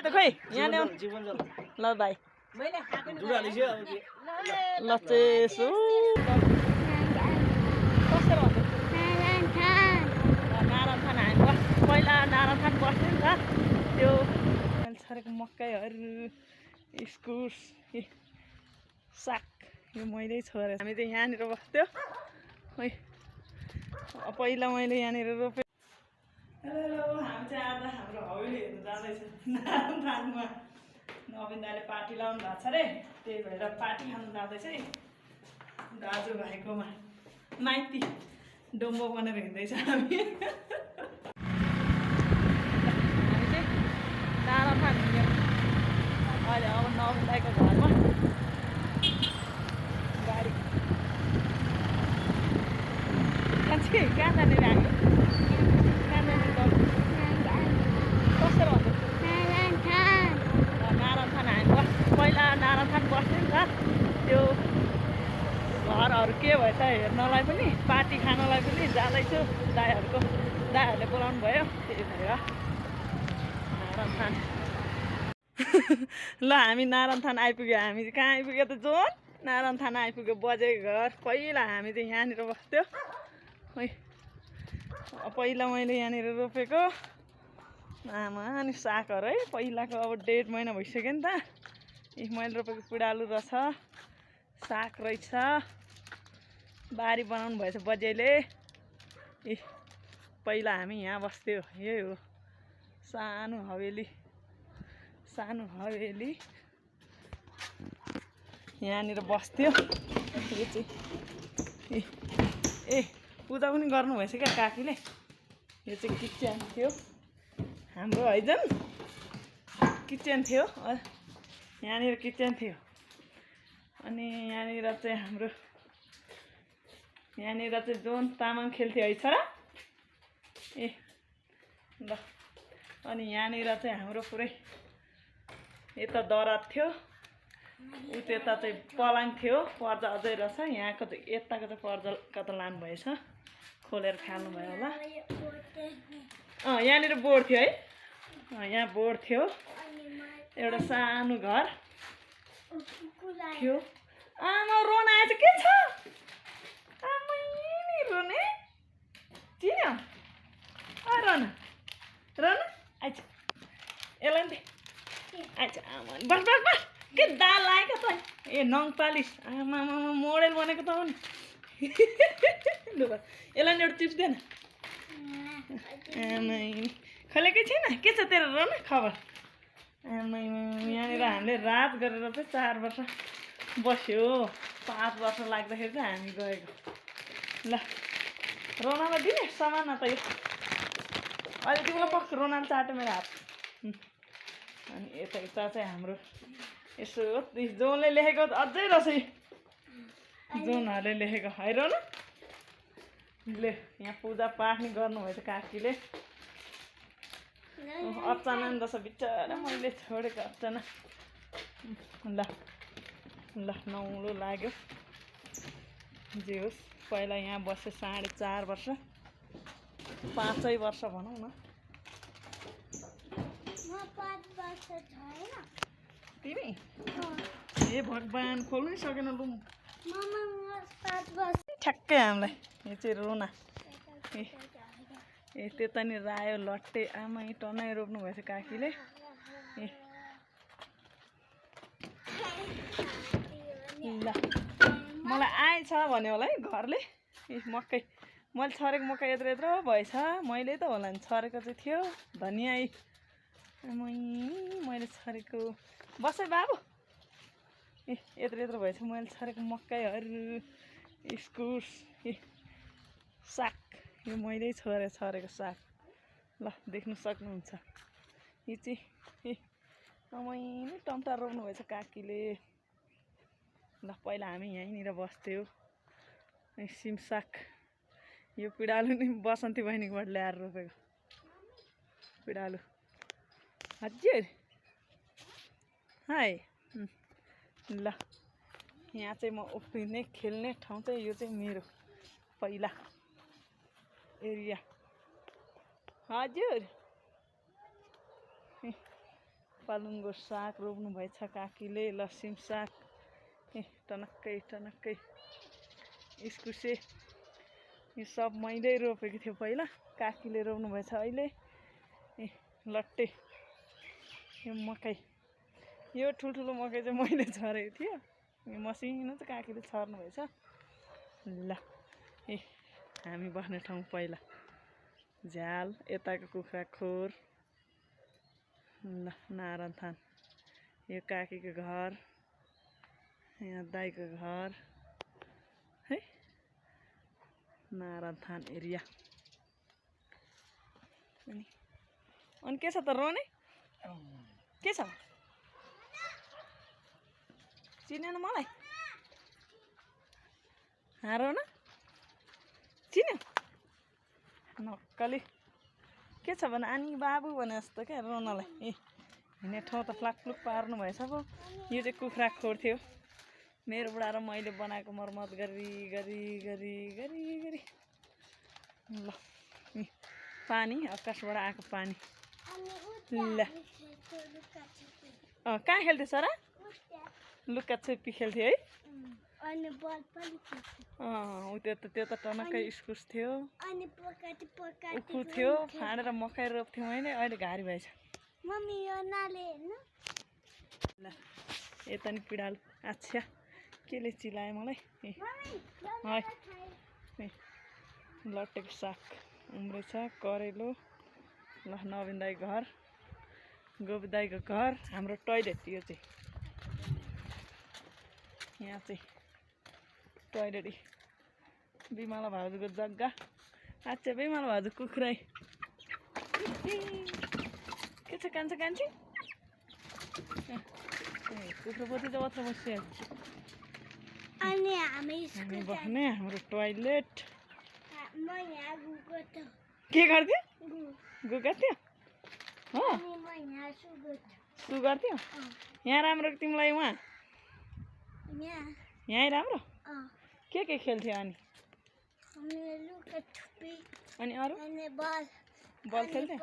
त खोइ यहाँ ल्याउ ल भाइ ल चेसो कसरी भन्छ नारायणथान हामी पहिला नारायणथान बस्थ्यो नि त त्यो मैले छरेको मकैहरू इस्कुस साग यो मैले छोडेँ हामी चाहिँ यहाँनिर बस्थ्यो खै पहिला मैले यहाँनिर रोपेँ हेलो हामी चाहिँ आज हाम्रो हवेली हेर्नु जाँदैछ नारायणथानमा नवीन दाले पार्टी लाउनु भएको छ अरे त्यही भएर पार्टी खानु जाँदैछ है दाजुभाइकोमा माइती डोम्बो बनेर हिँड्दैछ हामी चाहिँ नारायणथान हिँड्यौँ अहिले अब नवीन दाईको घरमा गाडी कहाँ जाने हामी कहाँ जाने कसरी भन्छ नारायणथान हामी पहिला नारायणथान बस्थ्यो नि त त्यो घरहरू के भएछ हेर्नलाई पनि पार्टी खानलाई पनि जाँदैछु दाईहरूले बोलाउनु भयो त्यही भएर नारायणथान ल हामी नारायणथान आइपुग्यो हामी कहाँ आइपुग्यो त जोन नारायणथान आइपुग्यो बजे घर पहिला हामी चाहिँ यहाँनिर बस्थ्यो खै पहिला मैले यहाँनिर रोपेको आमा अनि सागहरू है पहिलाको अब 1.5 महिना भइसक्यो नि त मैले रोपेको पिँडालु रहेछ साग रहेछ बारी बनाउनु भएछ बजेले पहिला हामी यहाँ बस्थ्यो यही हो सानो हवेली यहाँनिर बस्थ्यो यो चाहिँ पूजा पनि गर्नु भएछ क्या काकीले यो चाहिँ किचन थियो हाम्रो हैजन किचन थियो यहाँनिर किचन थियो अनि यहाँनिर चाहिँ हाम्रो जोन तामाङ खेल्थ्यो है छोरा ल अनि यहाँनिर चाहिँ हाम्रो पुरै यता दराज थियो उता चाहिँ पलाङ थियो पर्दा अझै रहेछ यहाँको चाहिँ यताको चाहिँ पर्दा कता लानु भएछ खोलेर खानु भयो होला यहाँनिर बोर्ड थियो है यहाँ बोर्ड थियो एउटा सानो घर थियो आमा रोना आएछ के छ आमै रोने चिन्यो रोना आइज यसलाई नि आइज आमा बस के दाल आएको त ए नङ पालिस आमा मोडेल बनेको त हो नि लु बस यसलाई नि एउटा चिप्स दे न आमै खोलेकै छैन के छ तेरो रोना खबर आमै यहाँनिर हामीले रात गरेर चाहिँ 4 वर्ष बस्यो 5 वर्ष लाग्दाखेरि चाहिँ हामी गएको ल रोनालाई दिने सामान त यो अहिले तिमीलाई पक्क रोनाले चाट्यो मेरो हात अनि यता चाहिँ हाम्रो यसो जोनले लेखेको अझै रहेछ जोनहरूले लेखेको है रोना ले यहाँ पूजा पाठ नि गर्नुभएछ काकीले अर्चना नि रहेछ बिचरा मैले छोडेको अर्चना ल नौलो लाग्यो जे होस् पहिला यहाँ बसेँ 4.5 वर्ष 5 वर्ष भनौँ न तिमी ए भगवान खोल्नु सकेन लु ठ्याक्कै हामीलाई यो चाहिँ रोना ए त्यता नि रायो लट्टे आमा टनाइ रोप्नु भएछ काकीले ल मलाई आएछ भन्यो होला है घरले मकै मैले छरेको मकै यत्रो भएछ मैले त होला नि छरेको चाहिँ थियो धनियाँ मैले छरेको बस है बाबु यत्रो भएछ मैले छरेको मकैहरू इस्कुस साग यो मैले छरेको साग ल देख्नु सक्नुहुन्छ यो चाहिँ रमाइलो टमाटर रोप्नु भएछ काकीले ल पहिला हामी यहीँनिर बस्थ्यौँ सिमसाग यो पिँडालु नि बसन्ती बहिनीकोबाट ल्याएर रोपेको पिँडालु हजुर हाई ल यहाँ चाहिँ म उफ्रिने खेल्ने ठाउँ चाहिँ यो चाहिँ मेरो पहिला एरिया हजुर पालुङ्गो साग रोप्नुभएछ काकीले, लसिम साग टनक्कै टनक्कै, इस्कुसे यो सब मैले रोपेको थियो पहिला, काकीले रोप्नुभएछ अहिले। लट्टे यो मकै, यो ठुल्ठुलो मकै चाहिँ मैले छरेको थियो, यो मसिनो चाहिँ काकीले छर्नुभएछ। ल हामी बस्ने ठाउँ पहिला झ्याल, यताको कुखुरा खोर, ल नारायण थान, यो काकीको घर, यहाँ दाइको घर है, नारायण थान एरिया। अनि के छ त रोने, के छ चिनेन मलाई? रोन चिन्यो नक्कली, के छ भने आनी बाबु भने जस्तो क्या रोनलाई। हिँड्ने ठाउँ त फ्लाकफ्लुक पार्नु भएछ पो। यो चाहिँ कुखुरा खोर थियो, मेरो बुढा र मैले बनाएको मर्मत गरी गरी गरी गरी गरी। ल पानी आकाशबाट आएको पानी। ल कहाँ खेल्थ्यो सर? लुक्का छुप्पी खेल्थ्यो है। त्यो त टनक्कै इस्कुस थियो, उखु थियो, फाँडेर मकै रोप्थ्यौँ मैले, अहिले घारी भएछ। ल यता नि पिँडालु, अच्छा केले चिलायो मलाई। लट्टेको साग उम्रेछ, करेलो। ल नवीन दाईको घर, गोबी दाईको घर, हाम्रो टोइलेट यो चाहिँ, यहाँ चाहिँ टोइलेट, बिमला भाउजूको जग्गा। अच्छा बिमला भाउजू कुखुरै के छ कान्छा कान्छी? कुखुरा पोथी त मात्र बसिहाल्छ। हामी बस्ने हाम्रो टोइलेट। के गर्थ्यो? गु गर्थ्यो हो, सु गर्थ्यो। यहाँ राम्रो तिमीलाई, उहाँ यहीँ राम्रो। के खेल्थ्यो अनि? अनि अरू बल खेल्थ्यो?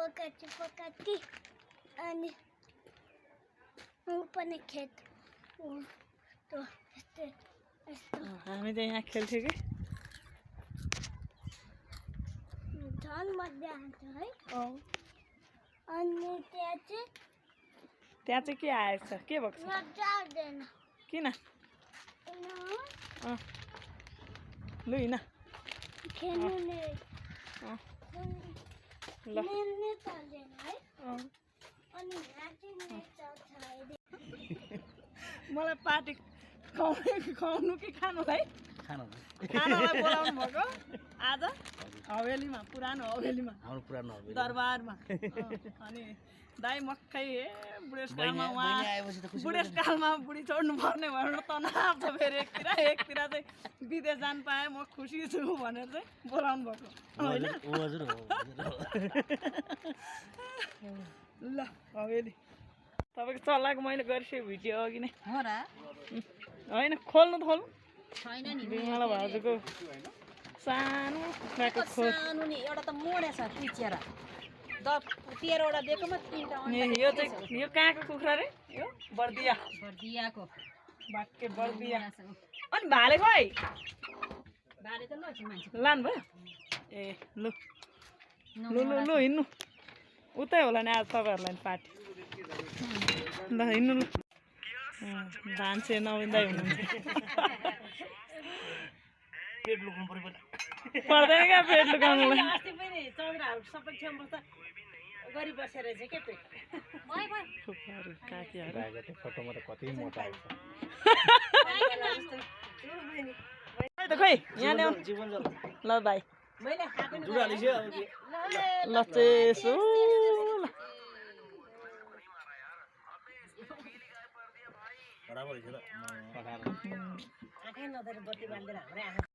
हामी त यहाँ खेल्थ्यो कि झन् मजा आउँछ है। अनि त्यहाँ चाहिँ के आएछ, के भएको छ? मजा आउँदैन। किन? लु हिँड खेल्नु नै ल। चल्दैन है। अनि मलाई पार्टी खुवाउनु कि खानुलाई? खानालाई बोलाउनु भएको आज हवेलीमा, पुरानो हवेलीमा, दरबारमा। अनि दाइ मक्कै बुढेसकालमा, उहाँ बुढेसकालमा बुढी छोड्नु पर्ने भनेर तनाव छ फेरि। एकतिर चाहिँ विदेश जानु पाएँ म खुसी छु भनेर चाहिँ बोलाउनु भएको होइन। ल हवेली तपाईँको चलाएको मैले गरिसकेँ भिडियो अघि नै होइन, खोल्नु त खोल्नु। बिमला भाउजूको सानो कुखुराको खोर, एउटा त मोडेछ पिचेर 13वटा दिएकोमा 3टा। यो चाहिँ यो कहाँको कुखुरा रे? यो बर्दिया, बर्दियाको बाक्के बर्दिया। अनि भाले खै? भाले त लैछ मान्छे लानु भयो। ए लु लु लु लु हिँड्नु, उतै होला नि आज तपाईँहरूलाई नि पार्टी। ल हिँड्नु लु, भान्से नवीन दाइ हुनुहुन्छ। पर्दैन क्या पेट लुकाउनुलाई। अस्ति पनि चौधराहरू सबै छेउमा त गरी बसेर चाहिँ के पेट कुखुराहरू काकीहरू फोटोमा त कति मोटा आउँछ। खै यहाँ ल्याउ ल भाइ। मैले खाएको ल चेसो बराबर छ त। आँखै नधरी बत्ती बाल्दैन हाम्रो